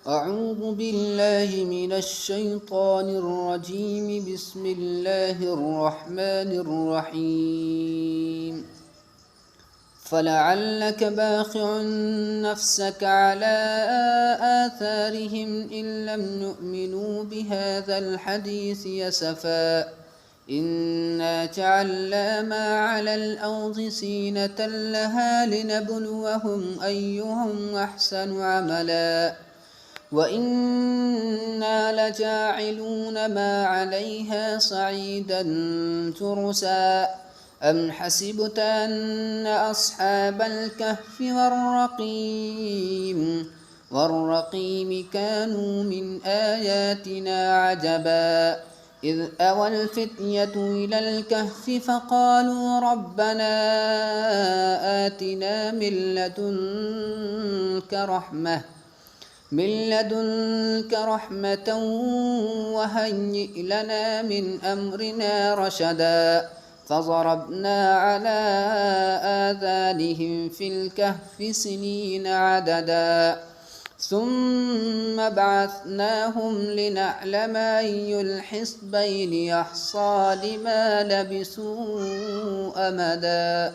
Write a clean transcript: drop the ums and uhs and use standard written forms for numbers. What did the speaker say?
أعوذ بالله من الشيطان الرجيم. بسم الله الرحمن الرحيم. فلعلك باخع نفسك على آثارهم إن لم يؤمنوا بهذا الحديث أسفا إنا جعلنا ما على الأرض زينة لها لنبلوهم أيهم أحسن عملا وإنا لجاعلون ما عليها صعيدا جرزا أم حسبت أن أصحاب الكهف والرقيم كانوا من آياتنا عجبا إذ أوى الفتية إلى الكهف فقالوا ربنا آتنا من لدنك رحمة وهيئ لنا من أمرنا رشدا فضربنا على آذانهم في الكهف سنين عددا ثم بعثناهم لنعلم أي الحزبين أحصى لما لبثوا أمدا.